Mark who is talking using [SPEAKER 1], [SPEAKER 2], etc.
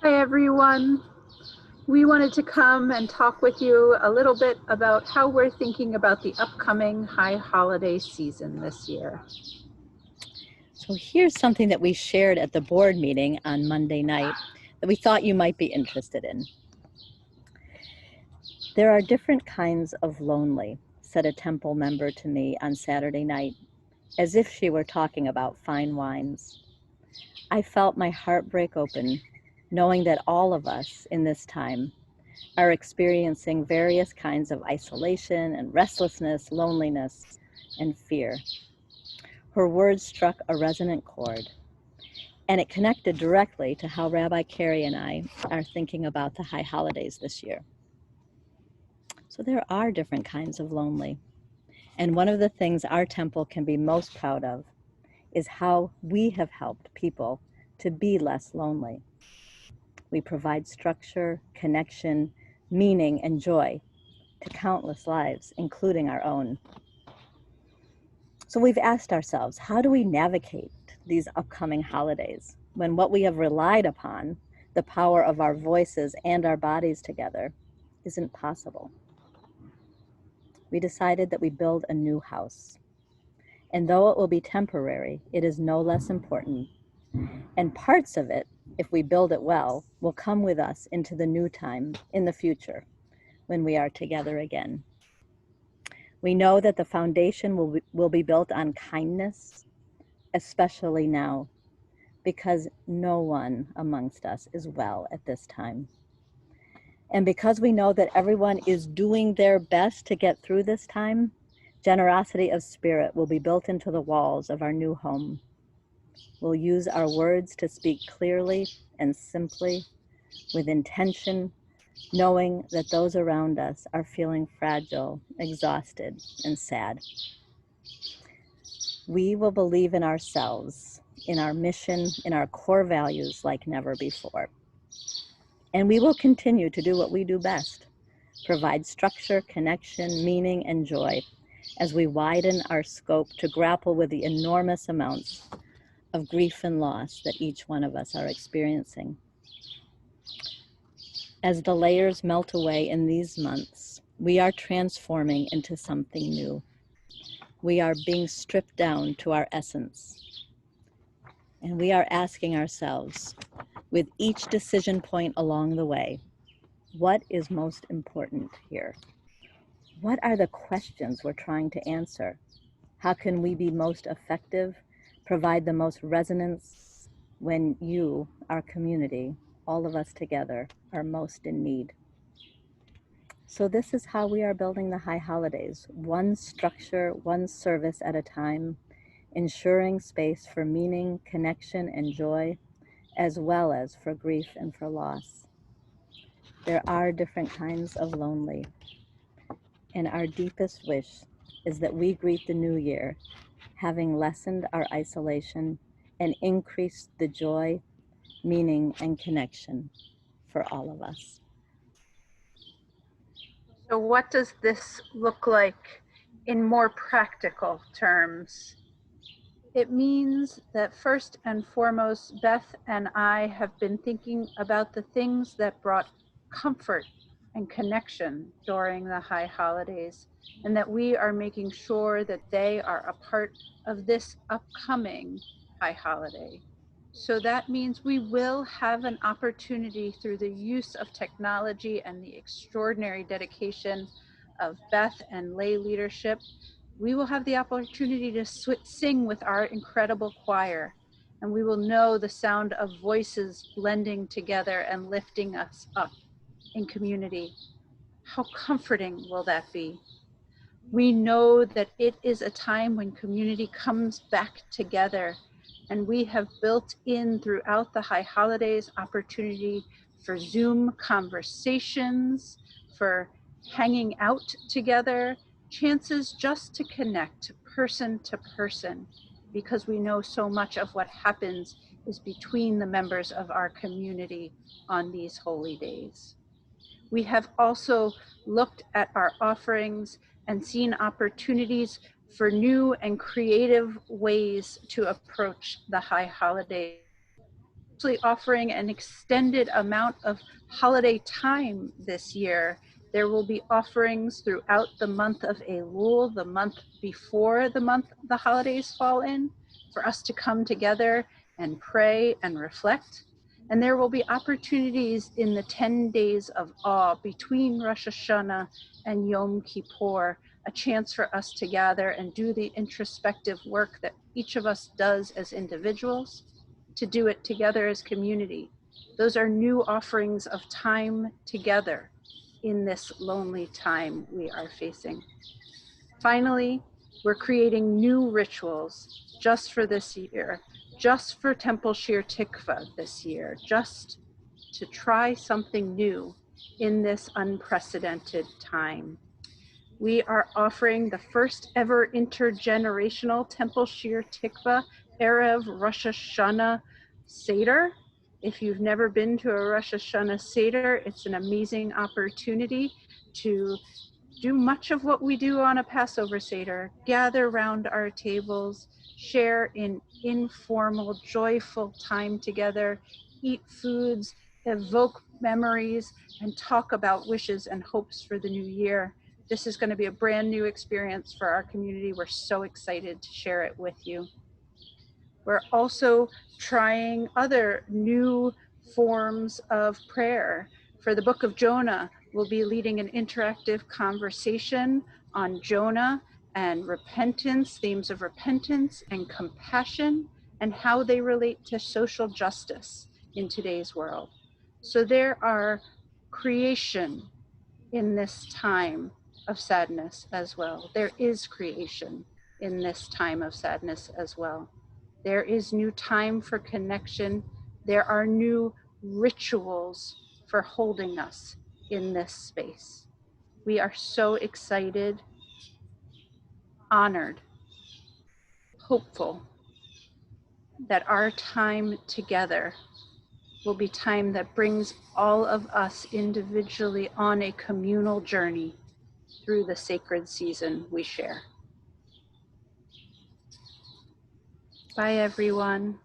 [SPEAKER 1] Hi everyone. We wanted to come and talk with you a little bit about how we're thinking about the upcoming high holiday season this year.
[SPEAKER 2] So here's something that we shared at the board meeting on Monday night that we thought you might be interested in. There are different kinds of lonely, said a temple member to me on Saturday night, as if she were talking about fine wines. I felt my heart break open, knowing that all of us in this time are experiencing various kinds of isolation and restlessness, loneliness, and fear. Her words struck a resonant chord, and it connected directly to how Rabbi Cari and I are thinking about the high holidays this year. So there are different kinds of lonely. And one of the things our temple can be most proud of is how we have helped people to be less lonely. We provide structure, connection, meaning, and joy to countless lives, including our own. So we've asked ourselves, how do we navigate these upcoming holidays when what we have relied upon, the power of our voices and our bodies together, isn't possible? We decided that we build a new house. And though it will be temporary, it is no less important. And parts of it, if we build it well, will come with us into the new time in the future when we are together again. We know that the foundation will be built on kindness, especially now, because no one amongst us is well at this time. And because we know that everyone is doing their best to get through this time, generosity of spirit will be built into the walls of our new home. We'll use our words to speak clearly and simply, with intention, knowing that those around us are feeling fragile, exhausted, and sad. We will believe in ourselves, in our mission, in our core values like never before. And we will continue to do what we do best, provide structure, connection, meaning, and joy as we widen our scope to grapple with the enormous amounts of grief and loss that each one of us are experiencing. As the layers melt away in these months, we are transforming into something new. We are being stripped down to our essence. And we are asking ourselves, with each decision point along the way, what is most important here? What are the questions we're trying to answer? How can we be most effective, provide the most resonance when you, our community, all of us together, are most in need? So this is how we are building the high holidays, one structure, one service at a time, ensuring space for meaning, connection, and joy, as well as for grief and for loss. There are different kinds of lonely, and our deepest wish is that we greet the new year, having lessened our isolation and increased the joy, meaning, and connection for all of us.
[SPEAKER 1] So what does this look like in more practical terms? It means that first and foremost, Beth and I have been thinking about the things that brought comfort and connection during the high holidays, and that we are making sure that they are a part of this upcoming high holiday. So that means we will have an opportunity through the use of technology and the extraordinary dedication of Beth and lay leadership. We will have the opportunity to sing with our incredible choir, and we will know the sound of voices blending together and lifting us up in community. How comforting will that be? We know that it is a time when community comes back together, and we have built in throughout the high holidays opportunity for Zoom conversations, for hanging out together, chances just to connect person to person, because we know so much of what happens is between the members of our community on these holy days. We have also looked at our offerings and seen opportunities for new and creative ways to approach the high holidays, actually offering an extended amount of holiday time this year. There will be offerings throughout the month of Elul, the month before the month the holidays fall in, for us to come together and pray and reflect. And there will be opportunities in the 10 days of awe between Rosh Hashanah and Yom Kippur, a chance for us to gather and do the introspective work that each of us does as individuals, to do it together as community. Those are new offerings of time together in this lonely time we are facing. Finally, we're creating new rituals just for this year, just for Temple Shir Tikva this year, just to try something new in this unprecedented time. We are offering the first ever intergenerational Temple Shir Tikva Erev Rosh Hashanah Seder. If you've never been to a Rosh Hashanah Seder, it's an amazing opportunity to do much of what we do on a Passover Seder, gather around our tables, share in informal, joyful time together, eat foods, evoke memories, and talk about wishes and hopes for the new year. This is going to be a brand new experience for our community. We're so excited to share it with you. We're also trying other new forms of prayer. For the book of Jonah, we'll be leading an interactive conversation on Jonah and repentance, themes of repentance and compassion, and how they relate to social justice in today's world. So there are creation in this time of sadness as well. There is creation in this time of sadness as well. There is new time for connection. There are new rituals for holding us in this space. We are so excited, honored, hopeful that our time together will be time that brings all of us individually on a communal journey through the sacred season we share. Bye, everyone.